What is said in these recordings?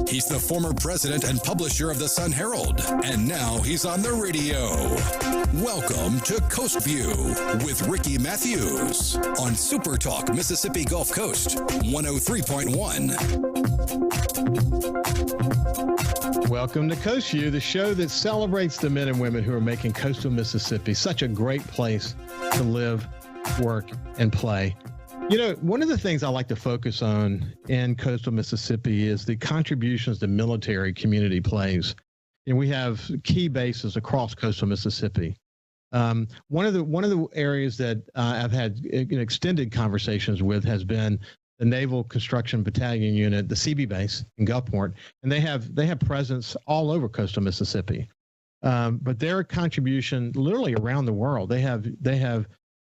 He's the former president and publisher of the Sun Herald, and now he's on the radio. Welcome to Coast View with Ricky Matthews on SuperTalk Mississippi Gulf Coast 103.1. Welcome to Coast View, the show that celebrates the men and women who are making coastal Mississippi such a great place to live, work, and play. You know, one of the things I like to focus on in coastal Mississippi is the contributions the military community plays. And we have key bases across coastal Mississippi. One of the areas that I've had extended conversations with has been the Naval Construction Battalion Unit, the CB base in Gulfport, and they have presence all over coastal Mississippi. But their contribution literally around the world. They have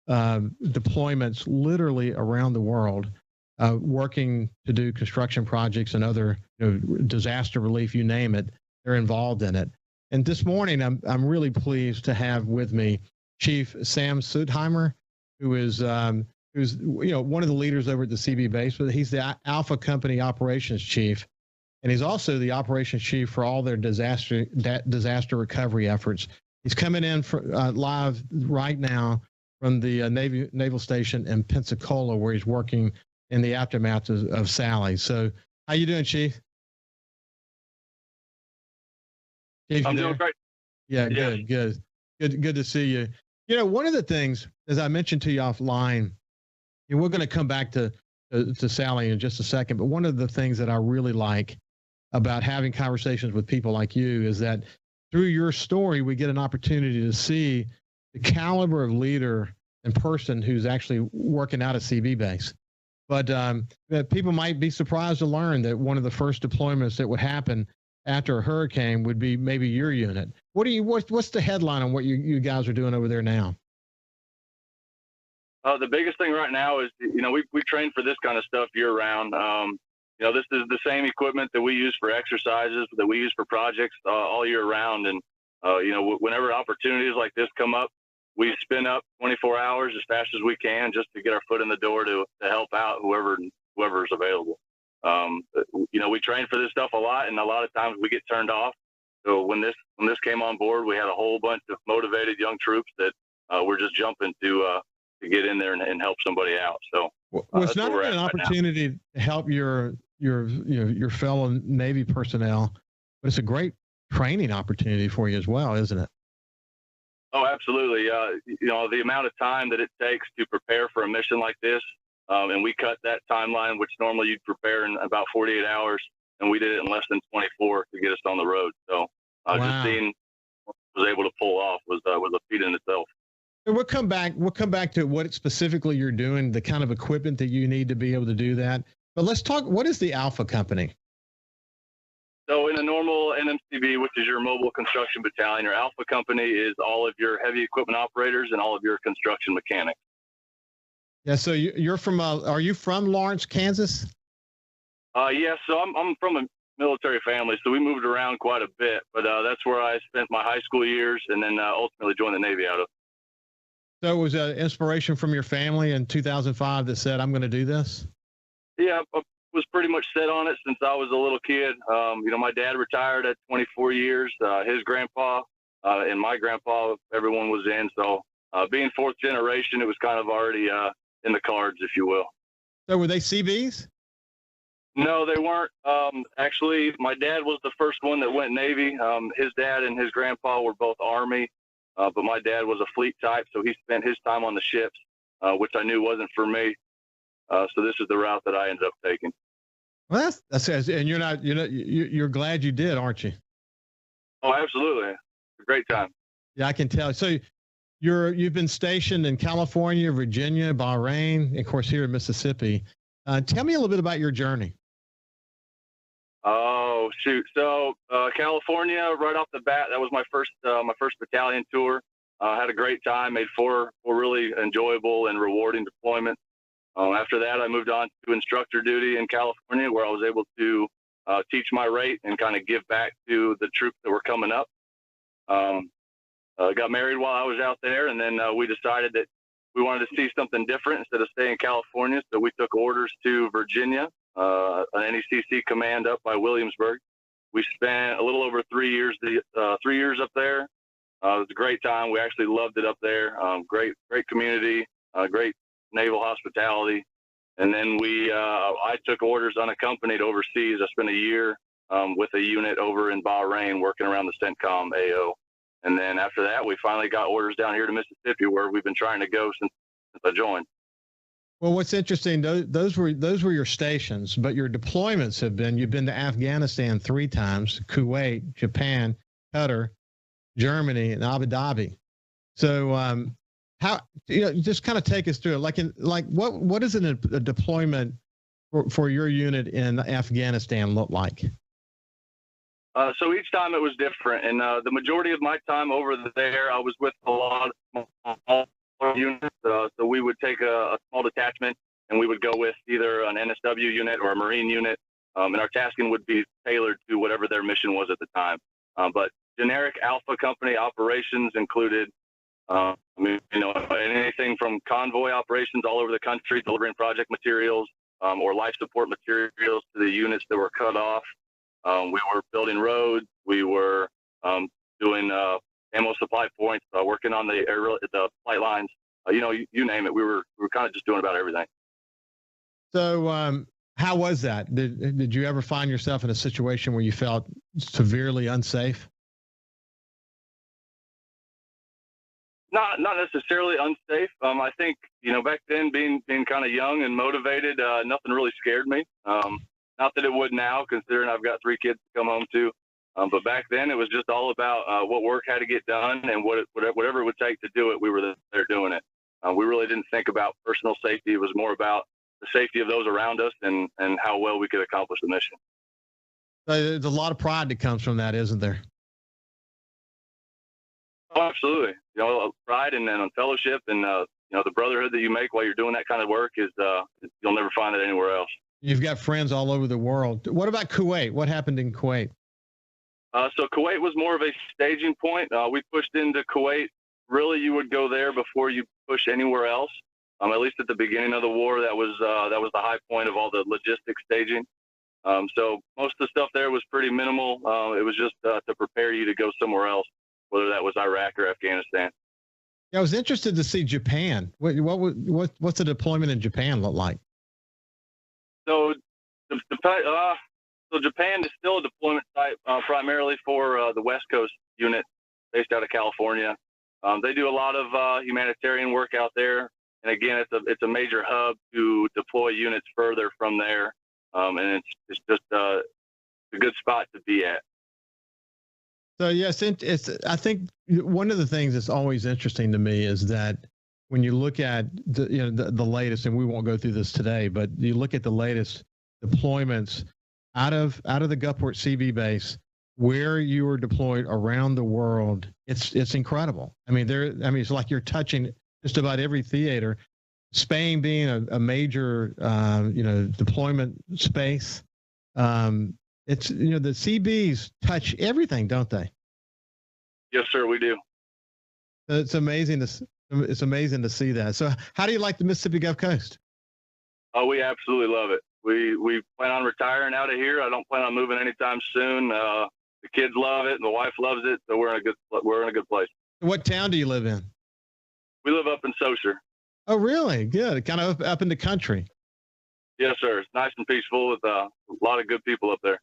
deployments literally around the world, working to do construction projects and other disaster relief, you name it. They're involved in it. And this morning, I'm really pleased to have with me Chief Sam Sutheimer, who's one of the leaders over at the CB base, but he's the Alpha Company Operations Chief, and he's also the Operations Chief for all their disaster recovery efforts. He's coming in live right now from the Naval Station in Pensacola, where he's working in the aftermath of Sally. So, how you doing, Chief? Chief, I'm doing great. Yeah, good to see you. You know, one of the things, as I mentioned to you offline, and we're going to come back to Sally in just a second, but one of the things that I really like about having conversations with people like you is that through your story, we get an opportunity to see the caliber of leader and person who's actually working out a CB base. But that people might be surprised to learn that one of the first deployments that would happen after a hurricane would be maybe your unit. What's the headline on what you guys are doing over there now? The biggest thing right now is, we train for this kind of stuff year round. This is the same equipment that we use for exercises, that we use for projects all year round. And, whenever opportunities like this come up, we spin up 24 hours as fast as we can just to get our foot in the door to help out whoever is available. We train for this stuff a lot, and a lot of times we get turned off. So when this came on board, we had a whole bunch of motivated young troops that were just jumping to get in there and help somebody out. So it's not only an opportunity to help your fellow Navy personnel, but it's a great training opportunity for you as well, isn't it? Oh, absolutely. The amount of time that it takes to prepare for a mission like this, and we cut that timeline, which normally you'd prepare in about 48 hours, and we did it in less than 24 to get us on the road. So just seeing what I was able to pull off was a feat in itself. And we'll come back to what specifically you're doing, the kind of equipment that you need to be able to do that. But let's talk, what is the Alpha Company? So in a normal NMCB, which is your Mobile Construction Battalion, your Alpha Company is all of your heavy equipment operators and all of your construction mechanics. Yeah, so you're from, are you from Lawrence, Kansas? Yeah, so I'm from a military family, so we moved around quite a bit, but that's where I spent my high school years and then ultimately joined the Navy out of. So it was an inspiration from your family in 2005 that said, I'm going to do this? Yeah, I was pretty much set on it since I was a little kid. My dad retired at 24 years. His grandpa and my grandpa, everyone was in. So being fourth generation, it was kind of already in the cards, if you will. So were they CBs? No, they weren't. Actually, my dad was the first one that went Navy. His dad and his grandpa were both Army, but my dad was a fleet type, so he spent his time on the ships, which I knew wasn't for me. So this is the route that I ended up taking. Well, that's and you're glad you did, aren't you? Oh, absolutely. It's a great time. Yeah, I can tell. So you've been stationed in California, Virginia, Bahrain, and of course here in Mississippi. Tell me a little bit about your journey. Oh, shoot. So California, right off the bat, that was my first battalion tour. Had a great time, made four really enjoyable and rewarding deployments. After that, I moved on to instructor duty in California, where I was able to teach my rate and kind of give back to the troops that were coming up. Got married while I was out there, and then we decided that we wanted to see something different instead of staying in California. So we took orders to Virginia, an NECC command up by Williamsburg. We spent a little over 3 years, 3 years up there. It was a great time. We actually loved it up there. Great community, great naval hospitality. And then I took orders unaccompanied overseas. I spent a year with a unit over in Bahrain working around the CENTCOM AO. And then after that, we finally got orders down here to Mississippi, where we've been trying to go since I joined. Well, what's interesting, those were your stations, but your deployments you've been to Afghanistan 3 times, Kuwait, Japan, Qatar, Germany, and Abu Dhabi. So how, just kind of take us through it. What does a deployment for your unit in Afghanistan look like? So each time it was different, and the majority of my time over there, I was with a lot of small units. So we would take a small detachment, and we would go with either an NSW unit or a Marine unit, and our tasking would be tailored to whatever their mission was at the time. But generic Alpha Company operations included, anything from convoy operations all over the country, delivering project materials or life support materials to the units that were cut off. We were building roads. We were doing ammo supply points, working on the flight lines. You name it. We were kind of just doing about everything. So, how was that? Did you ever find yourself in a situation where you felt severely unsafe? Not necessarily unsafe. I think back then, being kind of young and motivated, nothing really scared me. Not that it would now, considering I've got 3 kids to come home to. But back then, it was just all about what work had to get done, and whatever it would take to do it, we were there doing it. We really didn't think about personal safety. It was more about the safety of those around us and how well we could accomplish the mission. There's a lot of pride that comes from that, isn't there? Oh, absolutely. Pride and then fellowship and the brotherhood that you make while you're doing that kind of work is you'll never find it anywhere else. You've got friends all over the world. What about Kuwait? What happened in Kuwait? So Kuwait was more of a staging point. We pushed into Kuwait. Really, you would go there before you push anywhere else. At least at the beginning of the war, that was the high point of all the logistics staging. So most of the stuff there was pretty minimal. It was just to prepare you to go somewhere else, whether that was Iraq or Afghanistan. Yeah, I was interested to see Japan. What's the deployment in Japan look like? So Japan is still a deployment site primarily for the West Coast unit based out of California. They do a lot of humanitarian work out there. And again, it's a major hub to deploy units further from there. And it's just a good spot to be at. So yes, I think one of the things that's always interesting to me is that when you look at the latest, and we won't go through this today, but you look at the latest deployments out of the Gulfport CB base, where you are deployed around the world, it's incredible. I mean, it's like you're touching just about every theater. Spain being a major deployment space. It's the CBs touch everything, don't they? Yes, sir, we do. It's amazing to see that. So, how do you like the Mississippi Gulf Coast? Oh, we absolutely love it. We plan on retiring out of here. I don't plan on moving anytime soon. The kids love it, and the wife loves it. So we're in a good place. What town do you live in? We live up in Saucer. Oh, really? Good. Kind of up in the country. Yes, sir. It's nice and peaceful with a lot of good people up there.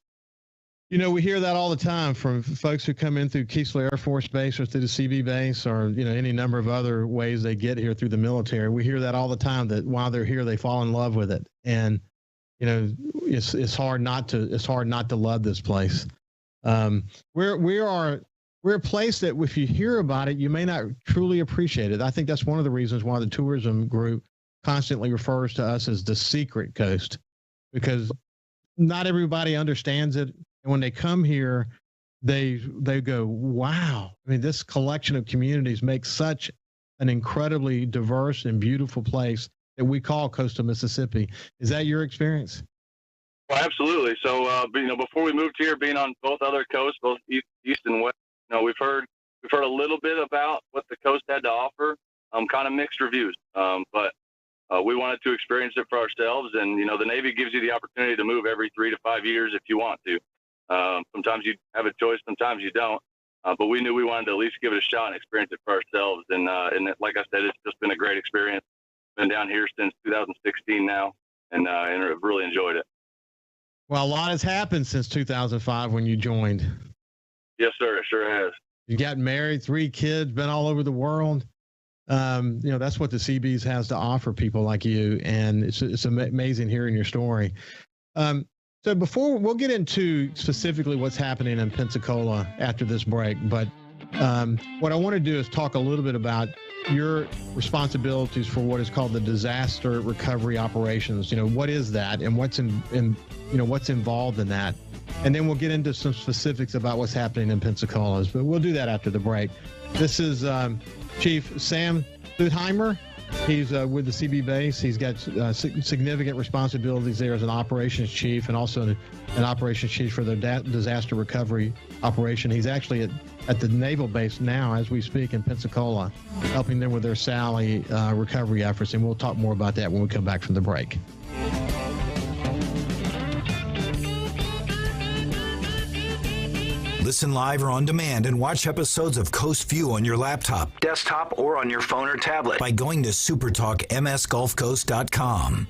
We hear that all the time from folks who come in through Keesler Air Force Base or through the CB base or, any number of other ways they get here through the military. We hear that all the time, that while they're here, they fall in love with it. And, it's hard not to love this place. We're a place that if you hear about it, you may not truly appreciate it. I think that's one of the reasons why the tourism group constantly refers to us as the secret coast, because not everybody understands it. And when they come here, they go, wow. I mean, this collection of communities makes such an incredibly diverse and beautiful place that we call coastal Mississippi. Is that your experience? Well, absolutely. So, before we moved here, being on both other coasts, both east and west, we've heard a little bit about what the coast had to offer. kind of mixed reviews. But we wanted to experience it for ourselves. And, the Navy gives you the opportunity to move every 3 to 5 years if you want to. Sometimes you have a choice, sometimes you don't. But we knew we wanted to at least give it a shot and experience it for ourselves. And like I said, it's just been a great experience. Been down here since 2016 now, and I've really enjoyed it. Well, a lot has happened since 2005 when you joined. Yes, sir. It sure has. You got married, 3 kids, been all over the world. That's what the Seabees has to offer people like you, and it's amazing hearing your story. So before we'll get into specifically what's happening in Pensacola after this break, but what I want to do is talk a little bit about your responsibilities for what is called the disaster recovery operations. What is that, and what's what's involved in that, and then we'll get into some specifics about what's happening in Pensacola. But we'll do that after the break. This is Chief Sam Thutheimer. He's with the CB base. He's got significant responsibilities there as an operations chief and also an operations chief for the disaster recovery operation. He's actually at the naval base now as we speak in Pensacola, helping them with their Sally recovery efforts. And we'll talk more about that when we come back from the break. Listen live or on demand and watch episodes of Coast View on your laptop, desktop, or on your phone or tablet by going to SuperTalk.msGulfCoast.com.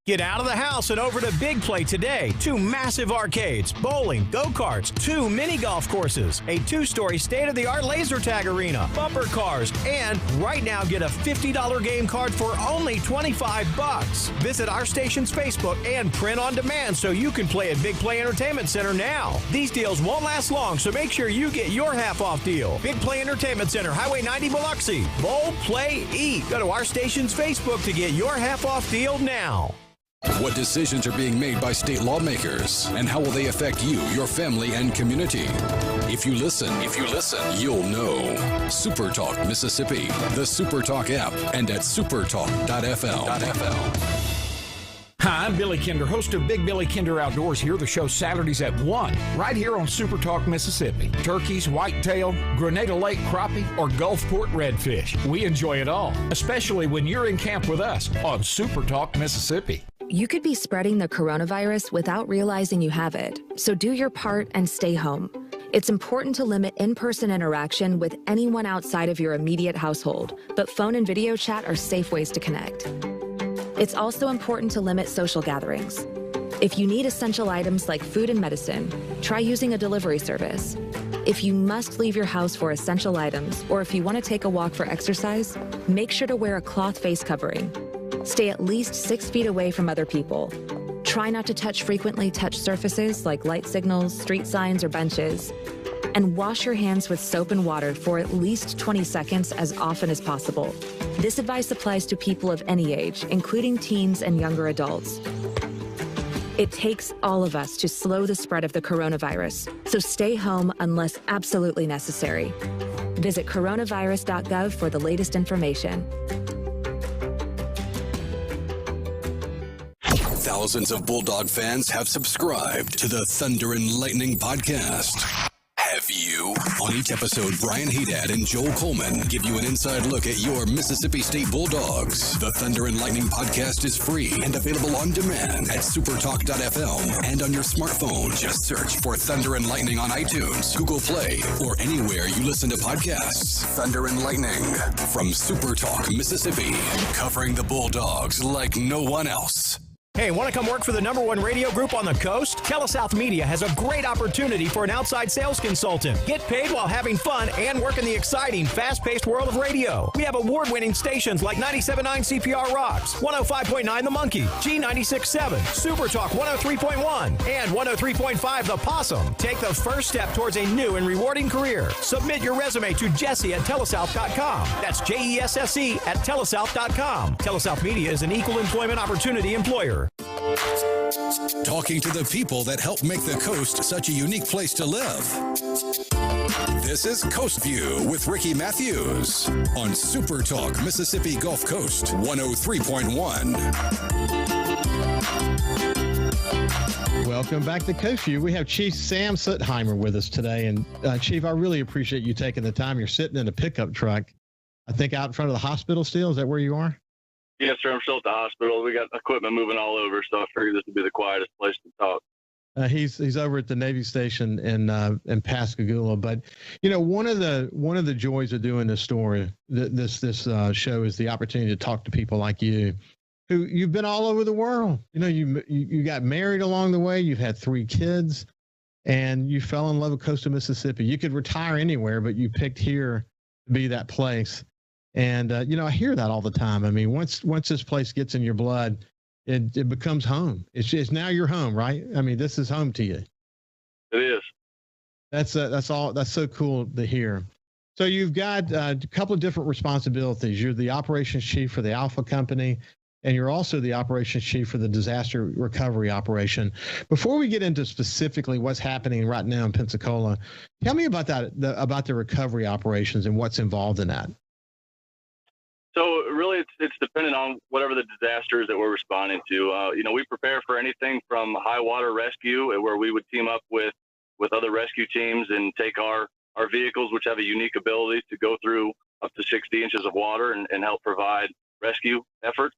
Get out of the house and over to Big Play today. 2 massive arcades, bowling, go-karts, 2 mini golf courses, a 2-story state-of-the-art laser tag arena, bumper cars, and right now get a $50 game card for only $25. Visit our station's Facebook and print on demand so you can play at Big Play Entertainment Center now. These deals won't last long, so make sure you get your half-off deal. Big Play Entertainment Center, Highway 90 Biloxi. Bowl, play, eat. Go to our station's Facebook to get your half-off deal now. What decisions are being made by state lawmakers, and how will they affect you, your family, and community? If you listen, you'll know. SuperTalk Mississippi, the SuperTalk app, and at supertalk.fl. Hi, I'm Billy Kinder, host of Big Billy Kinder Outdoors here. The show Saturdays at 1, right here on SuperTalk Mississippi. Turkeys, whitetail, Grenada Lake crappie, or Gulfport redfish. We enjoy it all, especially when you're in camp with us on SuperTalk Mississippi. You could be spreading the coronavirus without realizing you have it, so do your part and stay home. It's important to limit in-person interaction with anyone outside of your immediate household, but phone and video chat are safe ways to connect. It's also important to limit social gatherings. If you need essential items like food and medicine, try using a delivery service. If you must leave your house for essential items, or if you want to take a walk for exercise, make sure to wear a cloth face covering. Stay at least 6 feet away from other people. Try not to frequently touch surfaces like light signals, street signs, or benches. And wash your hands with soap and water for at least 20 seconds as often as possible. This advice applies to people of any age, including teens and younger adults. It takes all of us to slow the spread of the coronavirus, so stay home unless absolutely necessary. Visit coronavirus.gov for the latest information. Thousands of Bulldog fans have subscribed to the Thunder and Lightning podcast. Have you? On each episode, Brian Haydad and Joel Coleman give you an inside look at your Mississippi State Bulldogs. The Thunder and Lightning podcast is free and available on demand at supertalk.fm and on your smartphone. Just search for Thunder and Lightning on iTunes, Google Play, or anywhere you listen to podcasts. Thunder and Lightning from SuperTalk, Mississippi, covering the Bulldogs like no one else. Hey, want to come work for the #1 radio group on the coast? TeleSouth Media has a great opportunity for an outside sales consultant. Get paid while having fun and work in the exciting, fast-paced world of radio. We have award-winning stations like 97.9 CPR Rocks, 105.9 The Monkey, G96.7, SuperTalk 103.1, and 103.5 The Possum. Take the first step towards a new and rewarding career. Submit your resume to Jesse@telesouth.com. That's JESSE@telesouth.com. TeleSouth Media is an equal employment opportunity employer. Talking to the people that help make the coast such a unique place to live. This is Coast View with Ricky Matthews on SuperTalk Mississippi Gulf Coast 103.1. Welcome back to Coast View. We have Chief Sam Suttheimer with us today. And Chief, I really appreciate you taking the time. You're sitting in a pickup truck, I think out in front of the hospital still. Is that where you are? Yes, sir. I'm still at the hospital. We got equipment moving all over, so I figured this would be the quietest place to talk. He's over at the Navy Station in Pascagoula. But you know, one of the joys of doing this story, this show, is the opportunity to talk to people like you, who you've been all over the world. You know, you got married along the way. You've had 3 kids, and you fell in love with coastal Mississippi. You could retire anywhere, but you picked here to be that place. And you know, I hear that all the time. I mean, once this place gets in your blood, it becomes home. It's now your home, right? I mean, this is home to you. It is. That's all. That's so cool to hear. So you've got a couple of different responsibilities. You're the operations chief for the Alpha Company, and you're also the operations chief for the disaster recovery operation. Before we get into specifically what's happening right now in Pensacola, tell me about that, about the recovery operations and what's involved in that. So really, it's dependent on whatever the disasters that we're responding to. You know, we prepare for anything from high water rescue, where we would team up with other rescue teams and take our vehicles, which have a unique ability to go through up to 60 inches of water and help provide rescue efforts,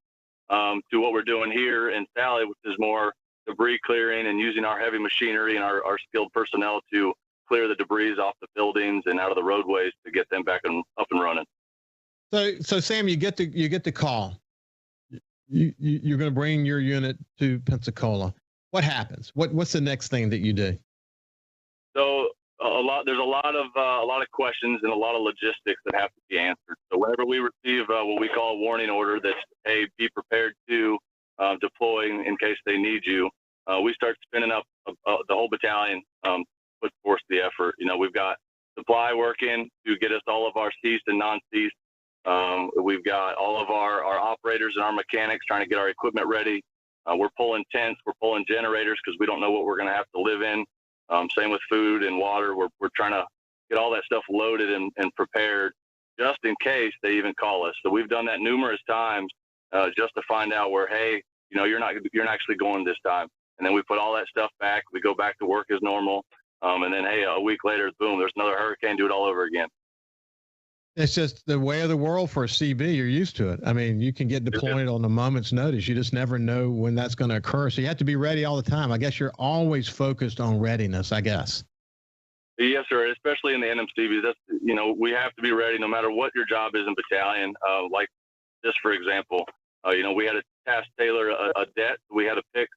to what we're doing here in Sally, which is more debris clearing and using our heavy machinery and our skilled personnel to clear the debris off the buildings and out of the roadways to get them back up and running. So Sam, you get the call. You're going to bring your unit to Pensacola. What happens? What's the next thing that you do? So there's a lot of questions and a lot of logistics that have to be answered. So whenever we receive what we call a warning order that's, hey, be prepared to deploy in case they need you, we start spinning up the whole battalion, put forth the effort. You know, we've got supply working to get us all of our ceased and non-ceased. We've got all of our operators and our mechanics trying to get our equipment ready. We're pulling tents, we're pulling generators because we don't know what we're going to have to live in. Same with food and water. We're trying to get all that stuff loaded and prepared just in case they even call us. So we've done that numerous times just to find out where, hey, you know, you're not actually going this time. And then we put all that stuff back. We go back to work as normal. And then, hey, a week later, boom, there's another hurricane. Do it all over again. It's just the way of the world for a CB. You're used to it. I mean, you can get deployed on a moment's notice. You just never know when that's going to occur. So you have to be ready all the time. I guess you're always focused on readiness, I guess. Yes, sir. Especially in the NMCBs. That's, you know, we have to be ready no matter what your job is in battalion. Like just for example, you know, we had to task tailor a debt. We had to pick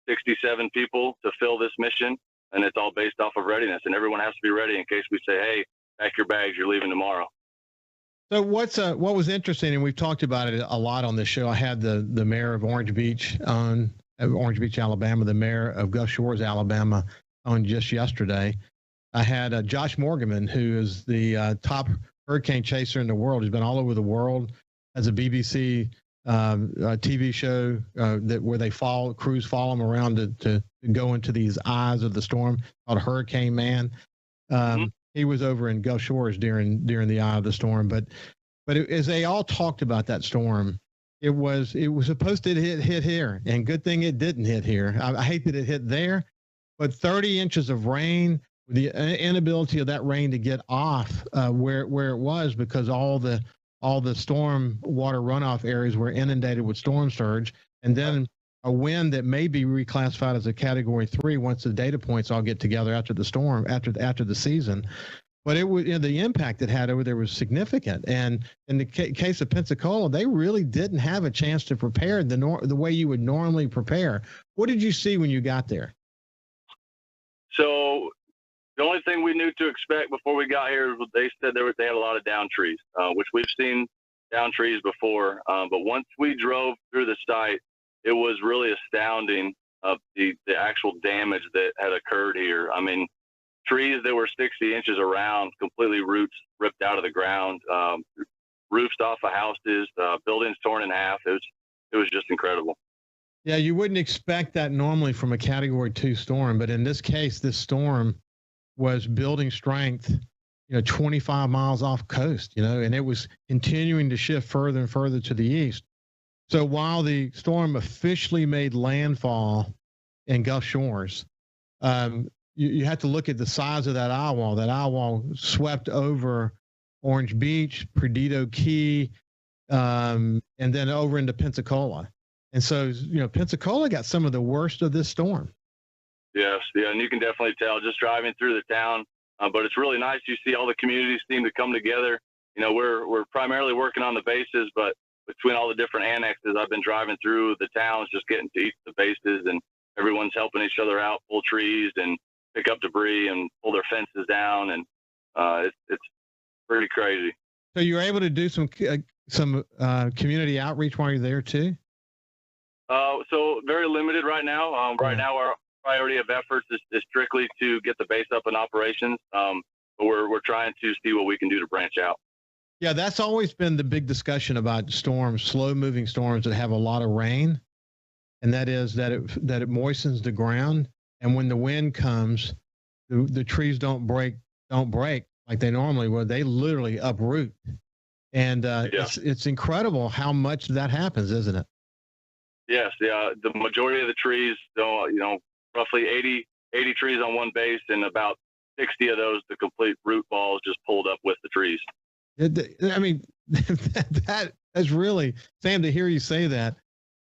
67 people to fill this mission, and it's all based off of readiness. And everyone has to be ready in case we say, hey, pack your bags, you're leaving tomorrow. So what was interesting, and we've talked about it a lot on this show. I had the mayor of Orange Beach, Alabama, the mayor of Gulf Shores, Alabama, on just yesterday. I had Josh Morgan, who is the top hurricane chaser in the world. He's been all over the world, as a BBC TV show where crews follow him around to go into these eyes of the storm, called Hurricane Man. He was over in Gulf Shores during the eye of the storm, but as they all talked about that storm, it was supposed to hit here, and good thing it didn't hit here. I hate that it hit there, but 30 inches of rain, the inability of that rain to get off where it was, because all the storm water runoff areas were inundated with storm surge, and then a wind that may be reclassified as a Category 3 once the data points all get together after the storm, after the season. But it was, you know, the impact it had over there was significant. And in the case of Pensacola, they really didn't have a chance to prepare the way you would normally prepare. What did you see when you got there? So the only thing we knew to expect before we got here was they said they had a lot of down trees, which we've seen down trees before. But once we drove through the site, it was really astounding of the actual damage that had occurred here. I mean, trees that were 60 inches around, completely roots ripped out of the ground, roofs off of houses, buildings torn in half. It was just incredible. Yeah, you wouldn't expect that normally from a Category 2 storm, but in this case, this storm was building strength, 25 miles off coast, and it was continuing to shift further and further to the east. So while the storm officially made landfall and Gulf Shores. You have to look at the size of that eye wall. That eye wall swept over Orange Beach, Perdido Key, and then over into Pensacola. And so, Pensacola got some of the worst of this storm. Yes, yeah, and you can definitely tell just driving through the town. But it's really nice. You see all the communities seem to come together. We're primarily working on the bases, but between all the different annexes, I've been driving through the towns, just getting to each of the bases, and everyone's helping each other out, pull trees and pick up debris and pull their fences down, and it's pretty crazy. So you're able to do some community outreach while you're there too? So very limited right now. Right now, our priority of efforts is strictly to get the base up in operations. But we're trying to see what we can do to branch out. Yeah, that's always been the big discussion about storms, slow-moving storms that have a lot of rain, and that is that it moistens the ground, and when the wind comes, the trees don't break like they normally would. They literally uproot, and it's incredible how much that happens, isn't it? Yes, yeah. The majority of the trees, roughly 80 trees on one base, and about 60 of those, the complete root balls just pulled up with the trees. I mean, that's really, Sam, to hear you say that.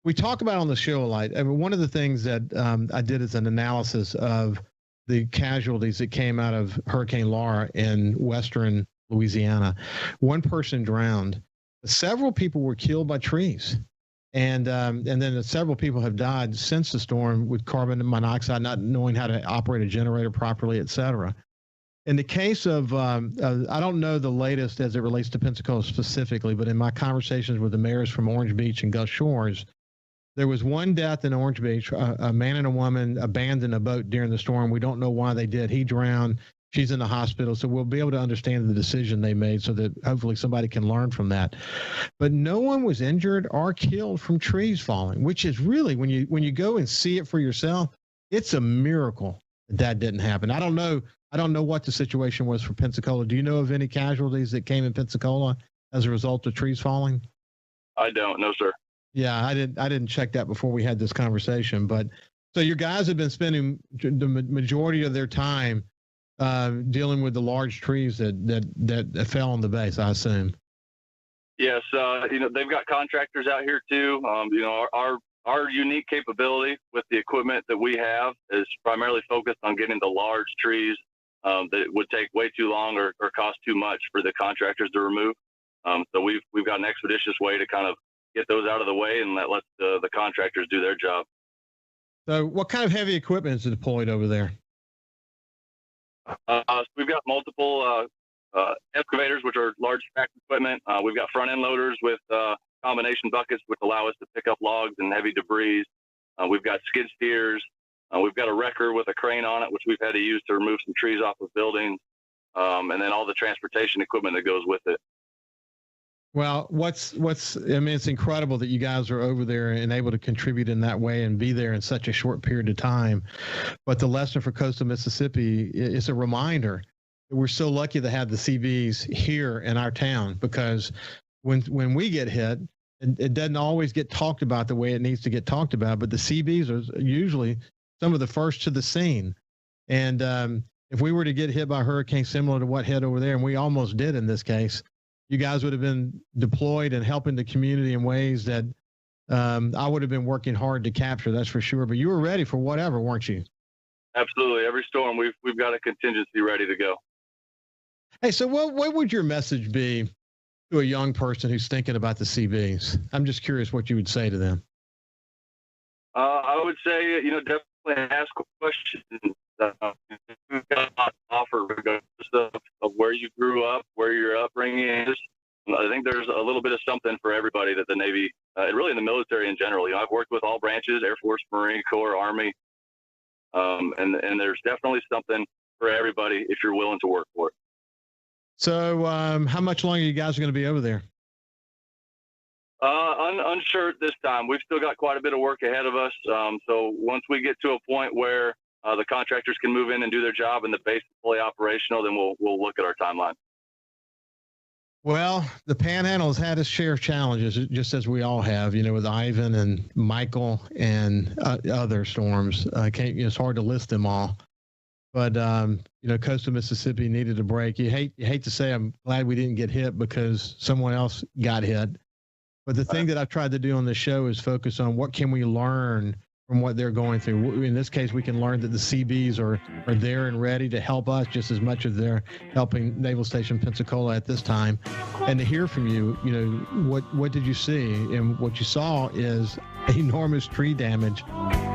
We talk about on the show a lot. I mean, one of the things that I did is an analysis of the casualties that came out of Hurricane Laura in western Louisiana. One person drowned. Several people were killed by trees. And then several people have died since the storm with carbon monoxide, not knowing how to operate a generator properly, et cetera. In the case of, I don't know the latest as it relates to Pensacola specifically, but in my conversations with the mayors from Orange Beach and Gulf Shores, there was one death in Orange Beach. A man and a woman abandoned a boat during the storm. We don't know why they did. He drowned. She's in the hospital. So we'll be able to understand the decision they made so that hopefully somebody can learn from that. But no one was injured or killed from trees falling, which is really, when you go and see it for yourself, it's a miracle that didn't happen. I don't know what the situation was for Pensacola. Do you know of any casualties that came in Pensacola as a result of trees falling? I don't, no, sir. Yeah, I didn't check that before we had this conversation. But so your guys have been spending the majority of their time dealing with the large trees that fell on the base, I assume. Yes, they've got contractors out here too. Our unique capability with the equipment that we have is primarily focused on getting the large trees that would take way too long or cost too much for the contractors to remove. So we've got an expeditious way to kind of get those out of the way and let the contractors do their job. So what kind of heavy equipment is deployed over there? We've got multiple excavators, which are large track equipment. We've got front end loaders with combination buckets, which allow us to pick up logs and heavy debris. We've got skid steers. We've got a wrecker with a crane on it, which we've had to use to remove some trees off of buildings, and then all the transportation equipment that goes with it. Well, it's incredible that you guys are over there and able to contribute in that way and be there in such a short period of time. But the lesson for coastal Mississippi is a reminder that we're so lucky to have the CBs here in our town, because when we get hit, it doesn't always get talked about the way it needs to get talked about, but the CBs are usually some of the first to the scene. And if we were to get hit by a hurricane similar to what hit over there, and we almost did in this case, you guys would have been deployed and helping the community in ways that I would have been working hard to capture, that's for sure. But you were ready for whatever, weren't you? Absolutely. Every storm, we've got a contingency ready to go. Hey, so what would your message be to a young person who's thinking about the CBs? I'm just curious what you would say to them. I would say, definitely ask questions. We've got a lot to offer regardless of where you grew up, where your upbringing is. I think there's a little bit of something for everybody that the Navy, and really in the military in general. I've worked with all branches, Air Force, Marine Corps, Army, and there's definitely something for everybody if you're willing to work for it. So how much longer you guys are going to be over there? Unsure at this time. We've still got quite a bit of work ahead of us. So once we get to a point where the contractors can move in and do their job and the base is fully operational, then we'll look at our timeline. Well, the Panhandle has had its share of challenges, just as we all have, with Ivan and Michael and other storms. It's hard to list them all. But, coastal Mississippi needed a break. You hate to say I'm glad we didn't get hit because someone else got hit. But the thing that I've tried to do on this show is focus on what can we learn from what they're going through. In this case, we can learn that the CBs are there and ready to help us just as much as they're helping Naval Station Pensacola at this time. And to hear from you, what did you see? And what you saw is enormous tree damage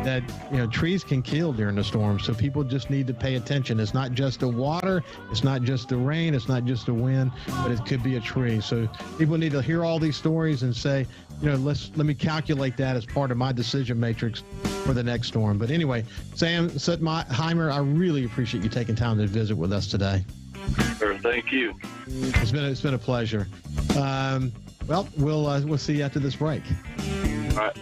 that, trees can kill during the storm. So people just need to pay attention. It's not just the water. It's not just the rain. It's not just the wind, but it could be a tree. So people need to hear all these stories and say, let me calculate that as part of my decision matrix for the next storm. But anyway, Sam Suttheimer, I really appreciate you taking time to visit with us today. Sure, thank you. It's been a pleasure. We'll see you after this break. All right.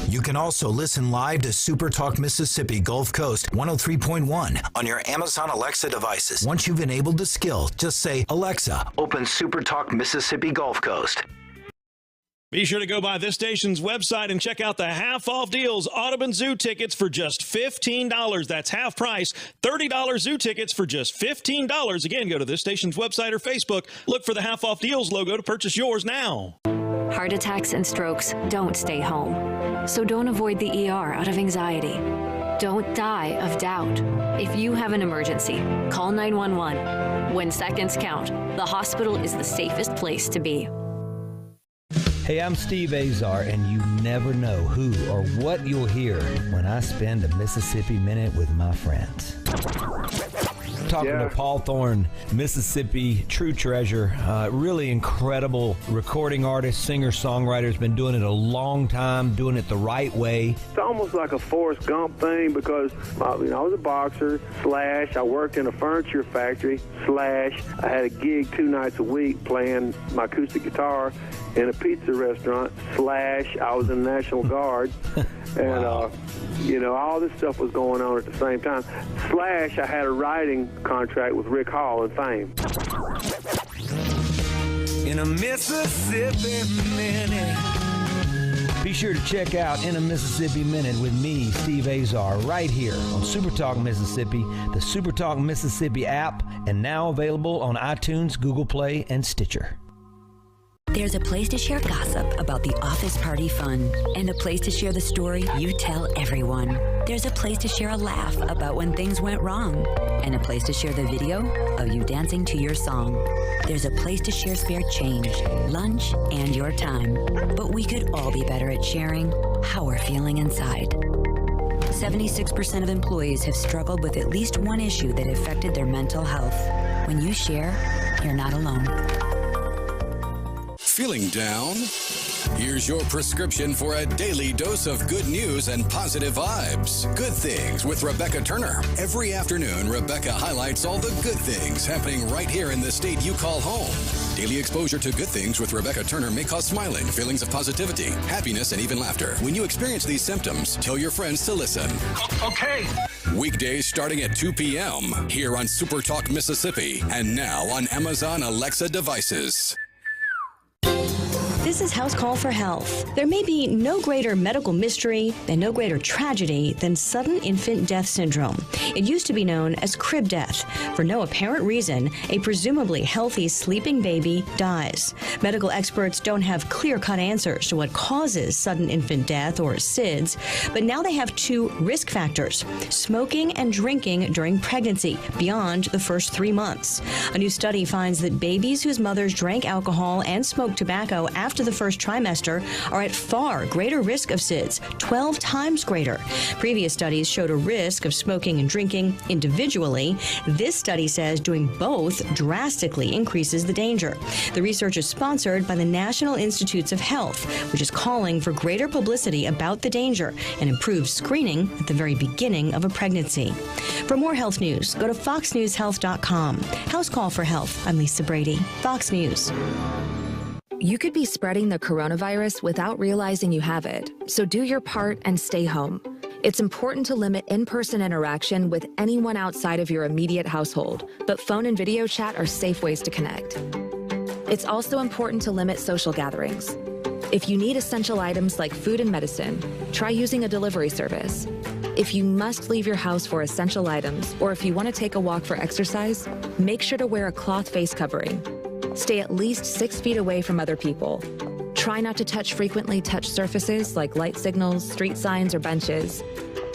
You can also listen live to SuperTalk Mississippi Gulf Coast 103.1 on your Amazon Alexa devices. Once you've enabled the skill, just say, Alexa, open SuperTalk Mississippi Gulf Coast. Be sure to go by this station's website and check out the half-off deals. Audubon Zoo tickets for just $15. That's half price. $30 zoo tickets for just $15. Again, go to this station's website or Facebook. Look for the half-off deals logo to purchase yours now. Heart attacks and strokes don't stay home. So don't avoid the ER out of anxiety. Don't die of doubt. If you have an emergency, call 911. When seconds count, the hospital is the safest place to be. Hey, I'm Steve Azar, and you never know who or what you'll hear when I spend a Mississippi Minute with my friends. Talking to Paul Thorne, Mississippi true treasure, really incredible recording artist, singer, songwriter. Has been doing it a long time, doing it the right way. It's almost like a Forrest Gump thing because I was a boxer, / I worked in a furniture factory, / I had a gig 2 nights a week playing my acoustic guitar in a pizza restaurant, / I was in the National Guard. And, wow. All this stuff was going on at the same time. / I had a writing contract with Rick Hall and Fame. In a Mississippi Minute. Be sure to check out In a Mississippi Minute with me, Steve Azar, right here on SuperTalk Mississippi, the SuperTalk Mississippi app, and now available on iTunes, Google Play, and Stitcher. There's a place to share gossip about the office party fun, and a place to share the story you tell everyone. There's a place to share a laugh about when things went wrong, and a place to share the video of you dancing to your song. There's a place to share spare change, lunch, and your time. But we could all be better at sharing how we're feeling inside. 76% of employees have struggled with at least one issue that affected their mental health. When you share, you're not alone. Feeling down? Here's your prescription for a daily dose of good news and positive vibes. Good Things with Rebecca Turner. Every afternoon, Rebecca highlights all the good things happening right here in the state you call home. Daily exposure to Good Things with Rebecca Turner may cause smiling, feelings of positivity, happiness, and even laughter. When you experience these symptoms, tell your friends to listen. Okay. Weekdays starting at 2 p.m. here on SuperTalk Mississippi and now on Amazon Alexa devices. This is House Call for Health. There may be no greater medical mystery and no greater tragedy than sudden infant death syndrome. It used to be known as crib death. For no apparent reason, a presumably healthy sleeping baby dies. Medical experts don't have clear-cut answers to what causes sudden infant death, or SIDS, but now they have 2 risk factors: smoking and drinking during pregnancy beyond the first 3 months. A new study finds that babies whose mothers drank alcohol and smoked tobacco after the first trimester are at far greater risk of SIDS, 12 times greater. Previous studies showed a risk of smoking and drinking individually. This study says doing both drastically increases the danger. The research is sponsored by the National Institutes of Health, which is calling for greater publicity about the danger and improved screening at the very beginning of a pregnancy. For more health news, go to foxnewshealth.com. House Call for Health. I'm Lisa Brady, Fox News. You could be spreading the coronavirus without realizing you have it, so do your part and stay home. It's important to limit in-person interaction with anyone outside of your immediate household, but phone and video chat are safe ways to connect. It's also important to limit social gatherings. If you need essential items like food and medicine, try using a delivery service. If you must leave your house for essential items, or if you want to take a walk for exercise, make sure to wear a cloth face covering. Stay at least 6 feet away from other people. Try not to touch frequently touched surfaces like light signals, street signs, or benches.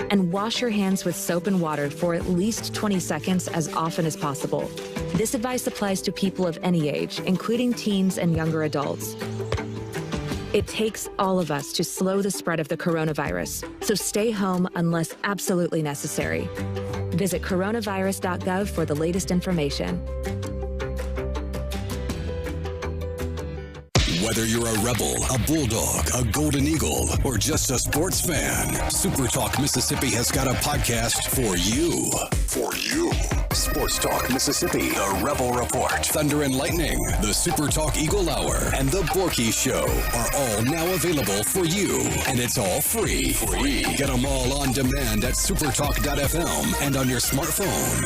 And wash your hands with soap and water for at least 20 seconds as often as possible. This advice applies to people of any age, including teens and younger adults. It takes all of us to slow the spread of the coronavirus, so stay home unless absolutely necessary. Visit coronavirus.gov for the latest information. Whether you're a Rebel, a Bulldog, a Golden Eagle, or just a sports fan, SuperTalk Mississippi has got a podcast for you. For you. Sports Talk Mississippi, the Rebel Report, Thunder and Lightning, the SuperTalk Eagle Hour, and the Borky Show are all now available for you. And it's all free. Get them all on demand at supertalk.fm and on your smartphone.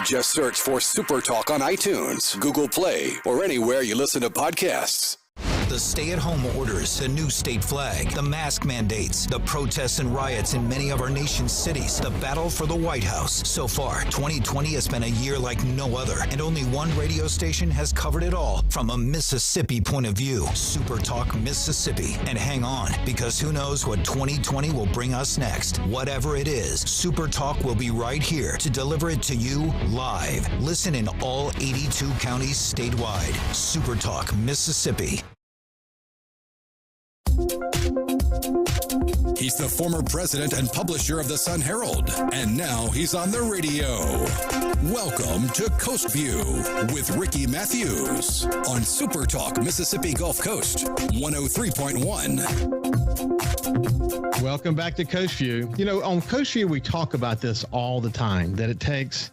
Just search for SuperTalk on iTunes, Google Play, or anywhere you listen to podcasts. The stay-at-home orders, the new state flag, the mask mandates, the protests and riots in many of our nation's cities, the battle for the White House. So far, 2020 has been a year like no other, and only one radio station has covered it all from a Mississippi point of view, SuperTalk Mississippi. And hang on, because who knows what 2020 will bring us next. Whatever it is, SuperTalk will be right here to deliver it to you live. Listen in all 82 counties statewide. SuperTalk Mississippi. He's the former president and publisher of the Sun Herald, and now he's on the radio. Welcome to Coast View with Ricky Matthews on SuperTalk Mississippi Gulf Coast 103.1. Welcome back to Coast View. You know, on Coast View, we talk about this all the time, that it takes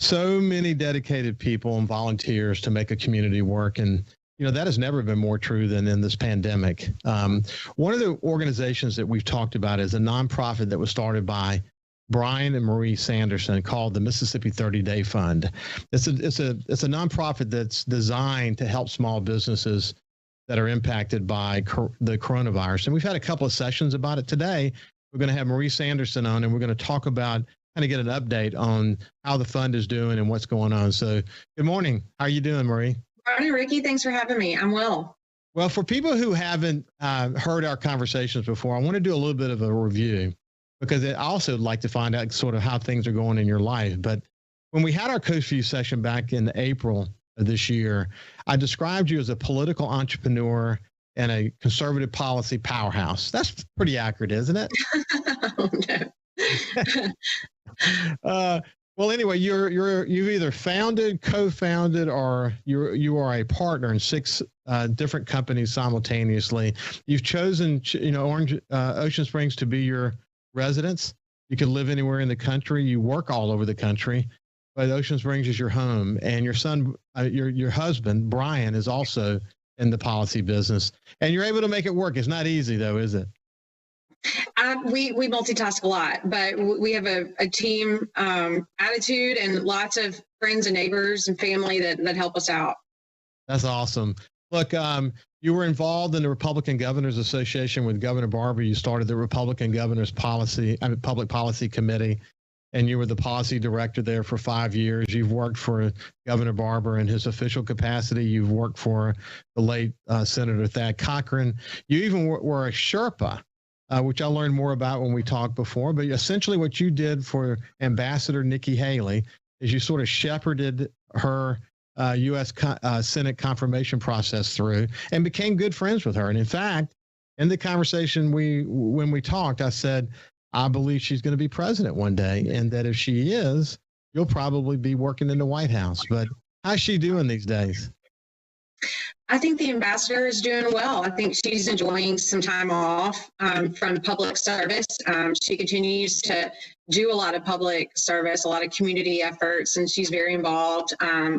so many dedicated people and volunteers to make a community work. And you know, that has never been more true than in this pandemic. One of the organizations that we've talked about is a nonprofit that was started by Brian and Marie Sanderson called the Mississippi 30-Day Fund. It's a nonprofit that's designed to help small businesses that are impacted by the coronavirus. And we've had a couple of sessions about it today. We're going to have Marie Sanderson on, and we're going to talk about kind of get an update on how the fund is doing and what's going on. So good morning. How are you doing, Marie? Morning, Ricky. Thanks for having me. I'm well. Well, for people who haven't heard our conversations before, I want to do a little bit of a review because I also like to find out sort of how things are going in your life. But when we had our Coast View session back in April of this year, I described you as a political entrepreneur and a conservative policy powerhouse. That's pretty accurate, isn't it? Oh, no. Well, anyway, you've either founded, co-founded, or you are a partner in 6 different companies simultaneously. You've chosen, Ocean Springs to be your residence. You can live anywhere in the country. You work all over the country, but Ocean Springs is your home. And your son, your husband, Brian, is also in the policy business. And you're able to make it work. It's not easy, though, is it? We multitask a lot, but we have a team attitude and lots of friends and neighbors and family that help us out. That's awesome. Look, you were involved in the Republican Governors Association with Governor Barber. You started the Republican Governors Public Policy Committee, and you were the policy director there for 5 years. You've worked for Governor Barber in his official capacity. You've worked for the late Senator Thad Cochran. You even were a Sherpa, which I learned more about when we talked before. But essentially what you did for Ambassador Nikki Haley is you sort of shepherded her U.S. Senate confirmation process through and became good friends with her. And in fact, in the conversation when we talked, I said, I believe she's going to be president one day, and that if she is, you'll probably be working in the White House. But how's she doing these days? I think the ambassador is doing well. I think she's enjoying some time off from public service. She continues to do a lot of public service, a lot of community efforts, and she's very involved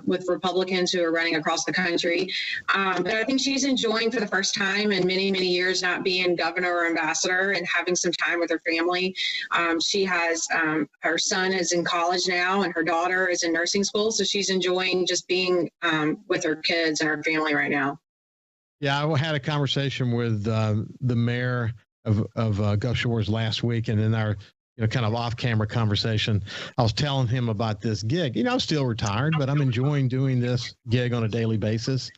with Republicans who are running across the country. But I think she's enjoying for the first time in many, many years not being governor or ambassador and having some time with her family. She has her son is in college now, and her daughter is in nursing school, so she's enjoying just being with her kids and her family right now. Yeah, I had a conversation with the mayor of Gulf Shores last week, and in our kind of off-camera conversation, I was telling him about this gig. I'm still retired, but I'm enjoying doing this gig on a daily basis.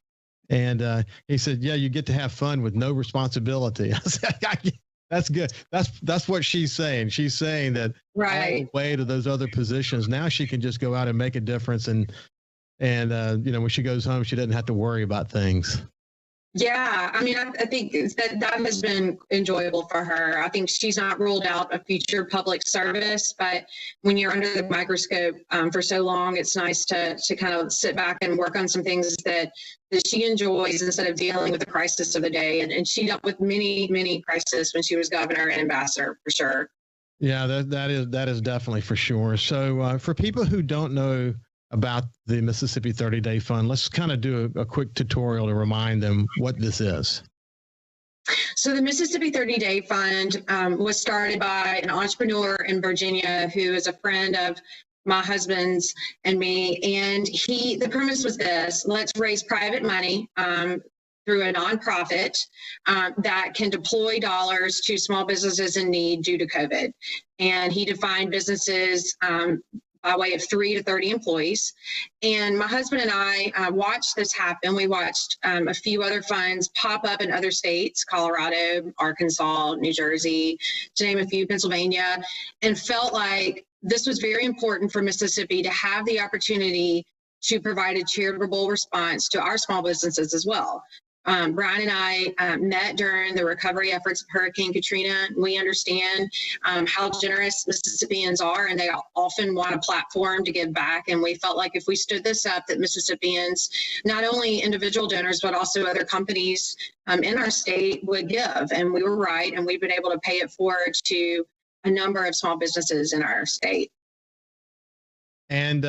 And he said, "Yeah, you get to have fun with no responsibility." I said, "That's good. That's what she's saying. She's saying that right way to those other positions. Now she can just go out and make a difference, and when she goes home, she doesn't have to worry about things." Yeah, I mean, I think that has been enjoyable for her. I think she's not ruled out a future public service, but when you're under the microscope for so long, it's nice to kind of sit back and work on some things that she enjoys instead of dealing with the crisis of the day. And she dealt with many, many crises when she was governor and ambassador, for sure. Yeah, that is definitely for sure. So for people who don't know about the Mississippi 30-Day Fund, let's kind of do a quick tutorial to remind them what this is. So the Mississippi 30-Day Fund was started by an entrepreneur in Virginia who is a friend of my husband's and me. And the premise was this: let's raise private money through a nonprofit that can deploy dollars to small businesses in need due to COVID. And he defined businesses by way of 3 to 30 employees. And my husband and I watched this happen. We watched a few other funds pop up in other states, Colorado, Arkansas, New Jersey, to name a few, Pennsylvania, and felt like this was very important for Mississippi to have the opportunity to provide a charitable response to our small businesses as well. Brian and I met during the recovery efforts of Hurricane Katrina. We understand how generous Mississippians are, and they often want a platform to give back. And we felt like if we stood this up, that Mississippians, not only individual donors, but also other companies in our state would give. And we were right, and we've been able to pay it forward to a number of small businesses in our state. And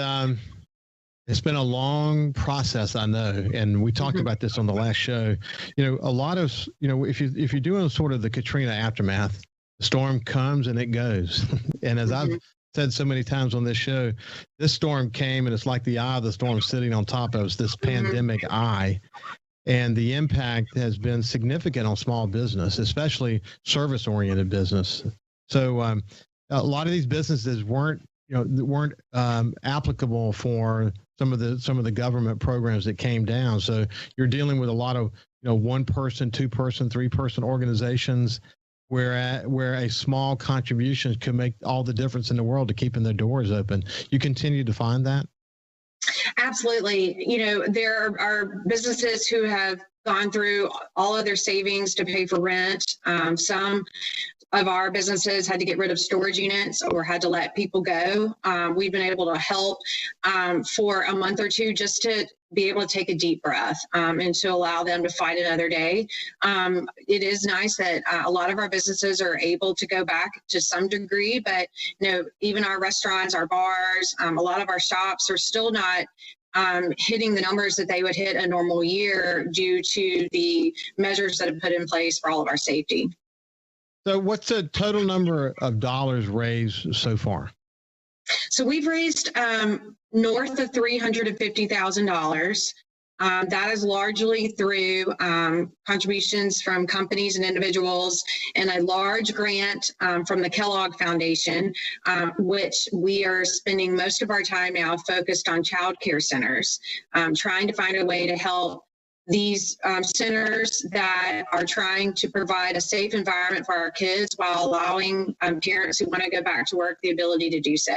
it's been a long process, I know, and we talked about this on the last show. A lot of, if you're doing sort of the Katrina aftermath, the storm comes and it goes. And as I've said so many times on this show, this storm came and it's like the eye of the storm sitting on top of us, this pandemic eye. And the impact has been significant on small business, especially service-oriented business. So a lot of these businesses weren't applicable for some of the government programs that came down. So you're dealing with a lot of, 1-person, 2-person, 3-person organizations where a small contribution could make all the difference in the world to keeping their doors open. You continue to find that? Absolutely. There are businesses who have gone through all of their savings to pay for rent. Some of our businesses had to get rid of storage units or had to let people go. We've been able to help for a month or two just to be able to take a deep breath and to allow them to fight another day. It is nice that a lot of our businesses are able to go back to some degree, but even our restaurants, our bars, a lot of our shops are still not hitting the numbers that they would hit a normal year due to the measures that have put in place for all of our safety. So what's the total number of dollars raised so far? So we've raised north of $350,000. That is largely through contributions from companies and individuals and a large grant from the Kellogg Foundation, which we are spending most of our time now focused on child care centers, trying to find a way to help these centers that are trying to provide a safe environment for our kids while allowing parents who want to go back to work the ability to do so.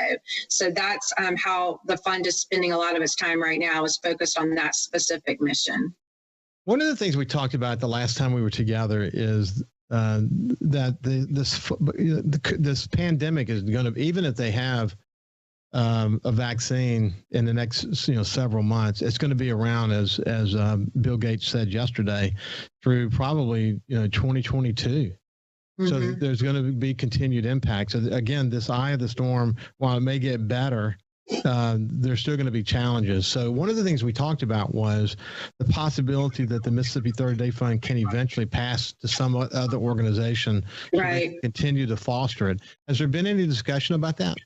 So that's how the fund is spending a lot of its time right now, is focused on that specific mission. One of the things we talked about the last time we were together is that this pandemic is going to, even if they have a vaccine in the next several months, it's going to be around, as Bill Gates said yesterday, through probably 2022. So there's going to be continued impact. So again, this eye of the storm, while it may get better, there's still going to be challenges. So one of the things we talked about was the possibility that the Mississippi 30 Day Fund can eventually pass to some other organization to continue to foster it. Has there been any discussion about that?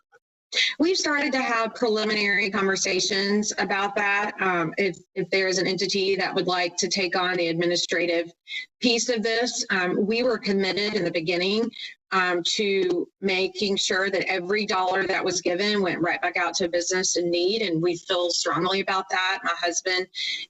We've started to have preliminary conversations about that. If there's an entity that would like to take on the administrative piece of this, we were committed in the beginning to making sure that every dollar that was given went right back out to a business in need. And we feel strongly about that. My husband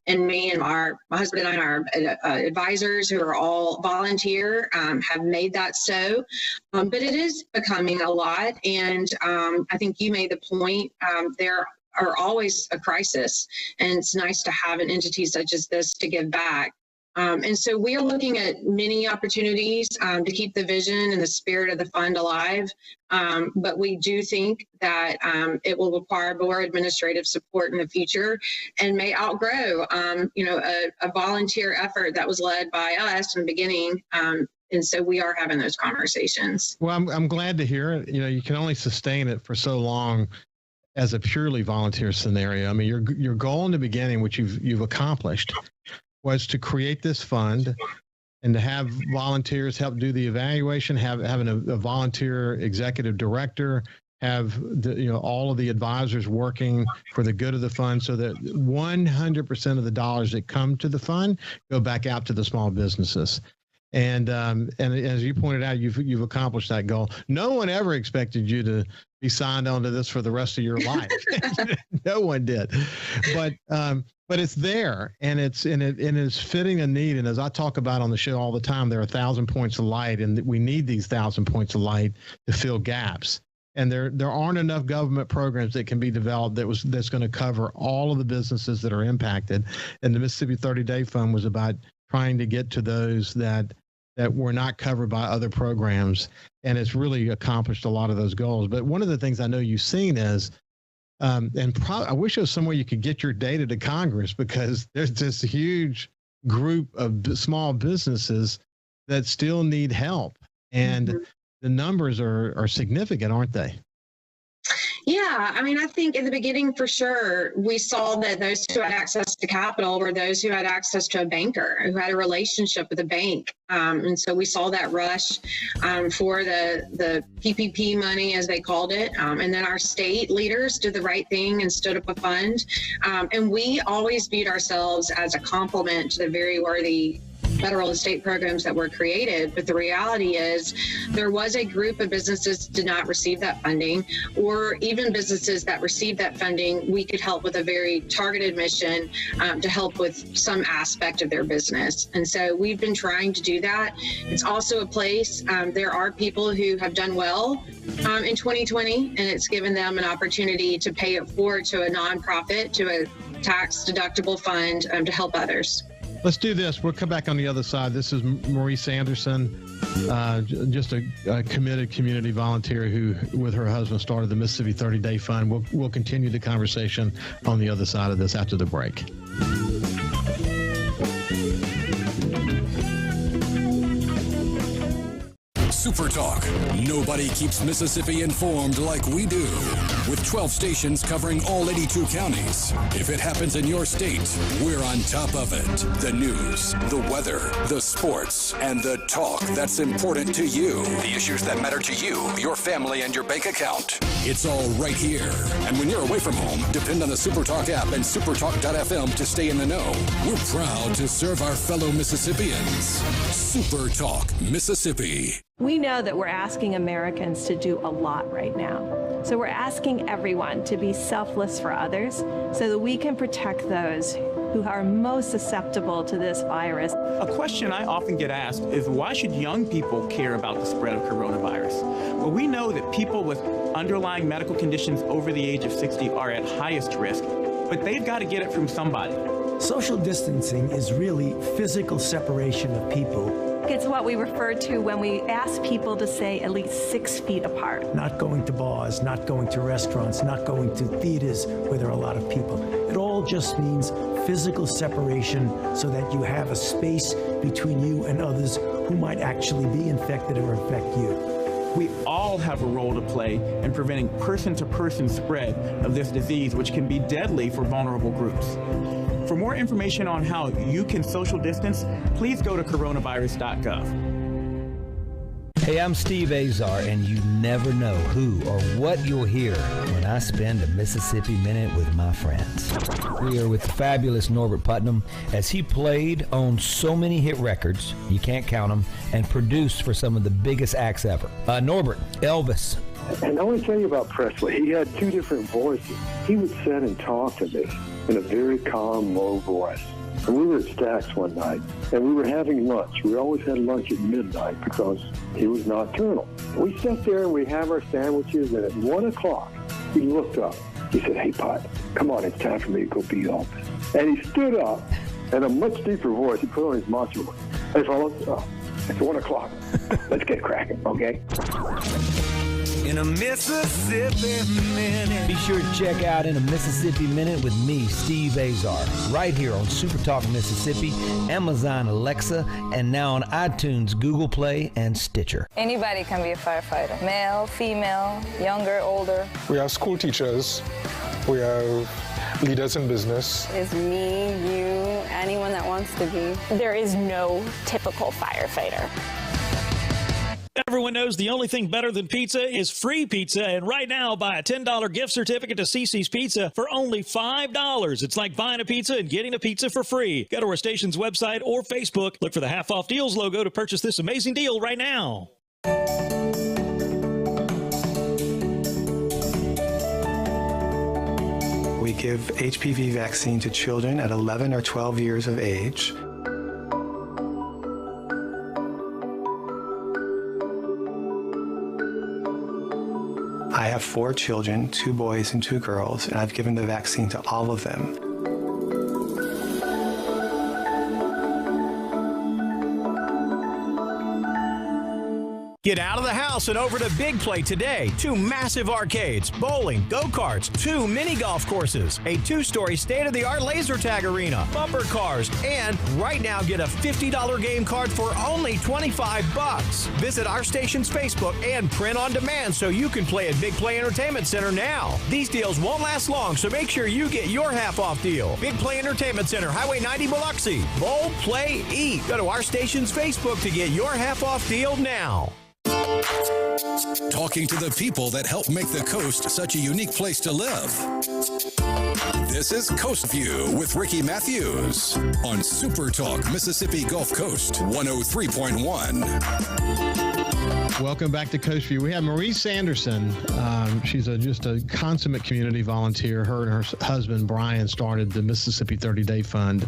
and me and my husband and our advisors, who are all volunteer, have made that so. But it is becoming a lot. And I think you made the point, there are always a crisis. And it's nice to have an entity such as this to give back. And so we are looking at many opportunities to keep the vision and the spirit of the fund alive. But we do think that it will require more administrative support in the future and may outgrow, a volunteer effort that was led by us in the beginning. And so we are having those conversations. Well, I'm glad to hear it. You can only sustain it for so long as a purely volunteer scenario. I mean, your goal in the beginning, which you've accomplished, was to create this fund and to have volunteers help do the evaluation, having a volunteer executive director, have all of the advisors working for the good of the fund, so that 100% of the dollars that come to the fund go back out to the small businesses. And as you pointed out, you've accomplished that goal. No one ever expected you to be signed onto this for the rest of your life. No one did, but it's there, and it's fitting a need. And as I talk about on the show all the time, there are 1,000 points of light, and we need these 1,000 points of light to fill gaps. And there aren't enough government programs that can be developed that's going to cover all of the businesses that are impacted. And the Mississippi 30 Day Fund was about trying to get to those that were not covered by other programs, and it's really accomplished a lot of those goals. But one of the things I know you've seen is, I wish there was some way you could get your data to Congress, because there's this huge group of small businesses that still need help, and the numbers are significant, aren't they? Yeah, I mean, I think in the beginning, for sure, we saw that those who had access to capital were those who had access to a banker, who had a relationship with a bank. And so we saw that rush for the PPP money, as they called it. And then our state leaders did the right thing and stood up a fund. And we always viewed ourselves as a complement to the very worthy federal and state programs that were created. But the reality is there was a group of businesses that did not receive that funding, or even businesses that received that funding, we could help with a very targeted mission to help with some aspect of their business. And so we've been trying to do that. It's also a place, there are people who have done well in 2020, and it's given them an opportunity to pay it forward to a nonprofit, to a tax deductible fund to help others. Let's do this. We'll come back on the other side. This is Maurice Anderson, just a committed community volunteer who, with her husband, started the Mississippi 30 Day Fund. We'll continue the conversation on the other side of this after the break. SuperTalk. Nobody keeps Mississippi informed like we do. With 12 stations covering all 82 counties. If it happens in your state, we're on top of it. The news, the weather, the sports, and the talk that's important to you. The issues that matter to you, your family, and your bank account. It's all right here. And when you're away from home, depend on the SuperTalk app and supertalk.fm to stay in the know. We're proud to serve our fellow Mississippians. SuperTalk Mississippi. We know that we're asking Americans to do a lot right now. So we're asking everyone to be selfless for others so that we can protect those who are most susceptible to this virus. A question I often get asked is, why should young people care about the spread of coronavirus? Well, we know that people with underlying medical conditions over the age of 60 are at highest risk, but they've got to get it from somebody. Social distancing is really physical separation of people. It's what we refer to when we ask people to stay at least 6 feet apart. Not going to bars, not going to restaurants, not going to theaters where there are a lot of people. It all just means physical separation so that you have a space between you and others who might actually be infected or infect you. We all have a role to play in preventing person-to-person spread of this disease, which can be deadly for vulnerable groups. For more information on how you can social distance, please go to coronavirus.gov. Hey, I'm Steve Azar, and you never know who or what you'll hear when I spend a Mississippi Minute with my friends. We are with the fabulous Norbert Putnam as he played on so many hit records, you can't count them, and produced for some of the biggest acts ever. Norbert, Elvis. And I want to tell you about Presley. He had two different voices. He would sit and talk to me in a very calm, low voice. And we were at Stack's one night, and we were having lunch. We always had lunch at midnight because he was nocturnal. We sat there and we have our sandwiches, and at 1 o'clock, he looked up. He said, "Hey, Pot, come on, it's time for me to go be Elvis." And he stood up, and a much deeper voice, he put on his macho voice. "Hey, fellas, it's 1 o'clock. Let's get cracking, okay?" In a Mississippi Minute. Be sure to check out In a Mississippi Minute with me, Steve Azar, right here on SuperTalk Mississippi, Amazon Alexa, and now on iTunes, Google Play, and Stitcher. Anybody can be a firefighter. Male, female, younger, older. We have school teachers. We have leaders in business. It's me, you, anyone that wants to be. There is no typical firefighter. Everyone knows the only thing better than pizza is free pizza, and right now, buy a $10 gift certificate to CiCi's Pizza for only $5. It's like buying a pizza and getting a pizza for free. Go to our station's website or Facebook. Look for the Half Off Deals logo to purchase this amazing deal right now. We give HPV vaccine to children at 11 or 12 years of age. I have 4 children, 2 boys and 2 girls, and I've given the vaccine to all of them. Get out of the house and over to Big Play today. 2 massive arcades, bowling, go-karts, 2 mini golf courses, a 2-story state-of-the-art laser tag arena, bumper cars, and right now get a $50 game card for only $25. Visit our station's Facebook and print on demand so you can play at Big Play Entertainment Center now. These deals won't last long, so make sure you get your half-off deal. Big Play Entertainment Center, Highway 90 Biloxi. Bowl, play, eat. Go to our station's Facebook to get your half-off deal now. Talking to the people that help make the coast such a unique place to live. This is Coast View with Ricky Matthews on SuperTalk Mississippi Gulf Coast 103.1. Welcome back to Coast View. We have Marie Sanderson. She's just a consummate community volunteer. Her and her husband, Brian, started the Mississippi 30-Day Fund.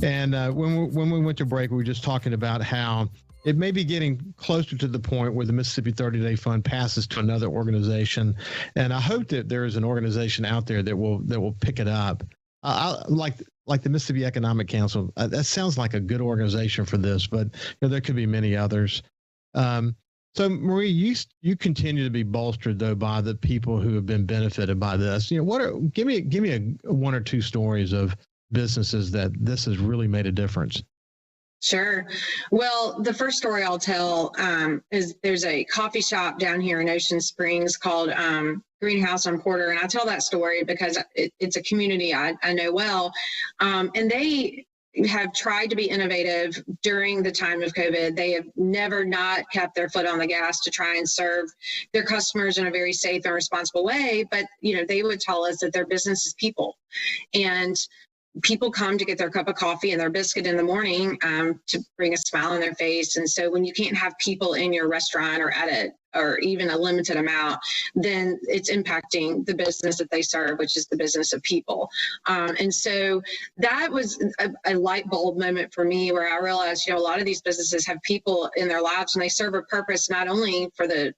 And when we went to break, we were just talking about how it may be getting closer to the point where the Mississippi 30-Day Fund passes to another organization. And I hope that there is an organization out there that will pick it up. Like the Mississippi Economic Council. That sounds like a good organization for this, but there could be many others. So, Marie, you continue to be bolstered though by the people who have been benefited by this. Give me a 1 or 2 stories of businesses that this has really made a difference. Sure. Well, the first story I'll tell is there's a coffee shop down here in Ocean Springs called Greenhouse on Porter. And I tell that story because it's a community I know well. And they have tried to be innovative during the time of COVID. They have never not kept their foot on the gas to try and serve their customers in a very safe and responsible way. But, they would tell us that their business is people. And people come to get their cup of coffee and their biscuit in the morning to bring a smile on their face. And so when you can't have people in your restaurant or even a limited amount, then it's impacting the business that they serve, which is the business of people. And so that was a light bulb moment for me where I realized, a lot of these businesses have people in their lives and they serve a purpose not only for the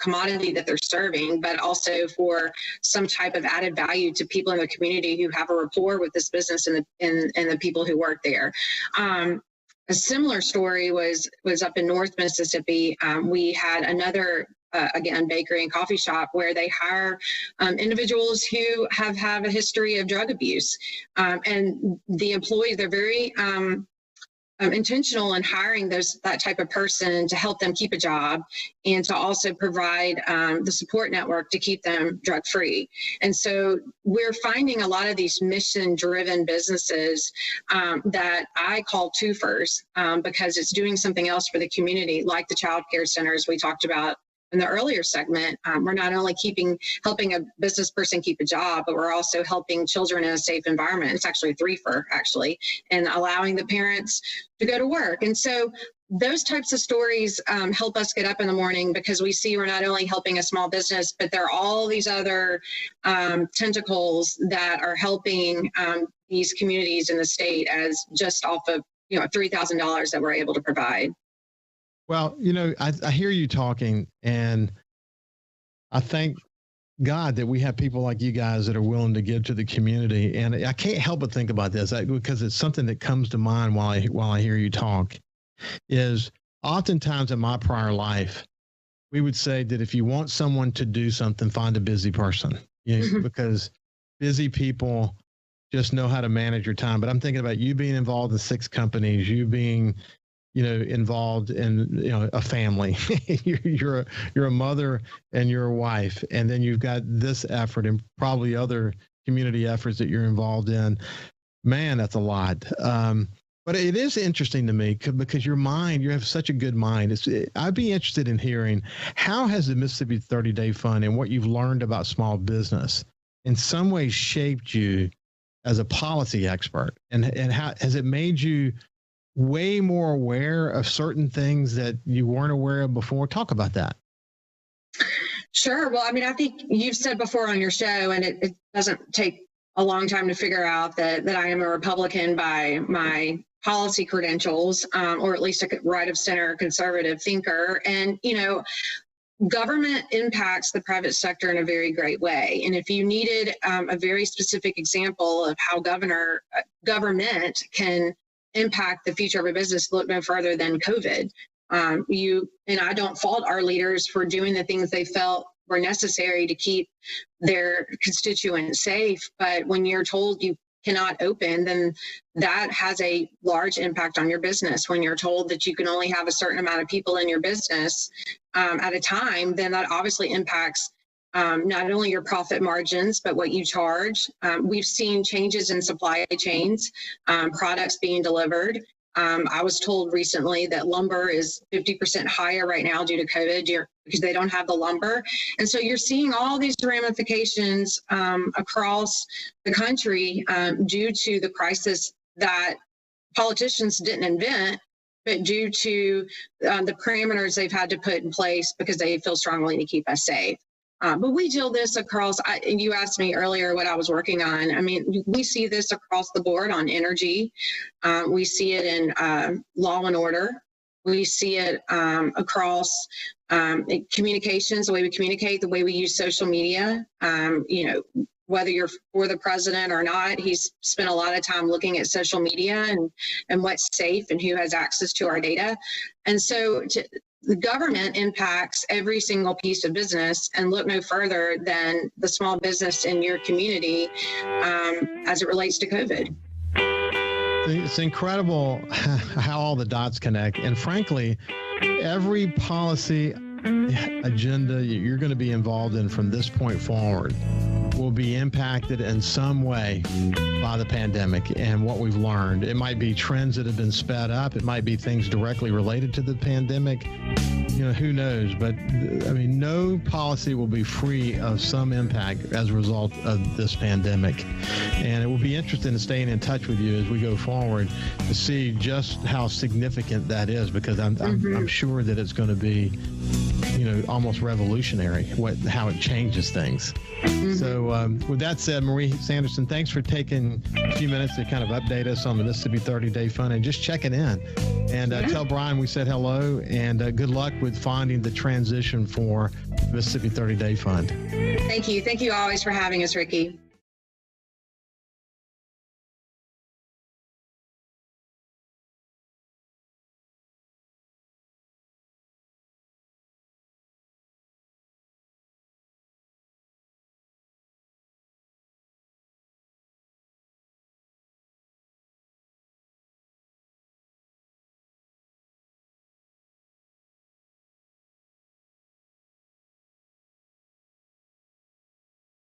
commodity that they're serving, but also for some type of added value to people in the community who have a rapport with this business and the people who work there. A similar story was up in North Mississippi. We had another again, bakery and coffee shop, where they hire individuals who have a history of drug abuse. And the employees, they're very intentional in hiring that type of person to help them keep a job and to also provide the support network to keep them drug free. And so we're finding a lot of these mission driven businesses that I call twofers because it's doing something else for the community, like the child care centers we talked about in the earlier segment. We're not only helping a business person keep a job, but we're also helping children in a safe environment. It's actually a threefer, and allowing the parents to go to work. And so those types of stories help us get up in the morning, because we see we're not only helping a small business, but there are all these other tentacles that are helping these communities in the state as just off of $3,000 that we're able to provide. Well, I hear you talking, and I thank God that we have people like you guys that are willing to give to the community. And I can't help but think about this because it's something that comes to mind while I hear you talk. Is oftentimes in my prior life, we would say that if you want someone to do something, find a busy person, because busy people just know how to manage your time. But I'm thinking about you being involved in 6 companies, you being involved in, a family. you're a mother and you're a wife. And then you've got this effort and probably other community efforts that you're involved in. Man, that's a lot. But it is interesting to me because you have such a good mind. I'd be interested in hearing, how has the Mississippi 30-Day Fund and what you've learned about small business in some ways shaped you as a policy expert? And how has it made you way more aware of certain things that you weren't aware of before? Talk about that. Sure. Well, I think you've said before on your show, and it doesn't take a long time to figure out that I am a Republican by my policy credentials, or at least a right of center conservative thinker. And, government impacts the private sector in a very great way. And if you needed a very specific example of how government can impact the future of a business, look no further than COVID. And I don't fault our leaders for doing the things they felt were necessary to keep their constituents safe. But when you're told you cannot open, then that has a large impact on your business. When you're told that you can only have a certain amount of people in your business at a time, then that obviously impacts not only your profit margins, but what you charge. We've seen changes in supply chains, products being delivered. I was told recently that lumber is 50% higher right now due to COVID because they don't have the lumber. And so you're seeing all these ramifications across the country due to the crisis that politicians didn't invent, but due to the parameters they've had to put in place because they feel strongly to keep us safe. But we deal this across, you asked me earlier what I was working on. We see this across the board on energy. We see it in law and order. We see it across communications, the way we communicate, the way we use social media. Whether you're for the president or not, he's spent a lot of time looking at social media and what's safe and who has access to our data. And so the government impacts every single piece of business, and look no further than the small business in your community as it relates to COVID. It's incredible how all the dots connect. And frankly, every policy agenda you're going to be involved in from this point forward will be impacted in some way by the pandemic and what we've learned. It might be trends that have been sped up. It might be things directly related to the pandemic. Who knows? But no policy will be free of some impact as a result of this pandemic. And it will be interesting to staying in touch with you as we go forward to see just how significant that is, because I'm sure that it's going to be, almost revolutionary how it changes things. So with that said, Marie Sanderson, thanks for taking a few minutes to kind of update us on the Mississippi 30-Day Fund and just checking in. And tell Brian we said hello, and good luck with finding the transition for Mississippi 30-Day Fund. Thank you. Thank you always for having us, Ricky.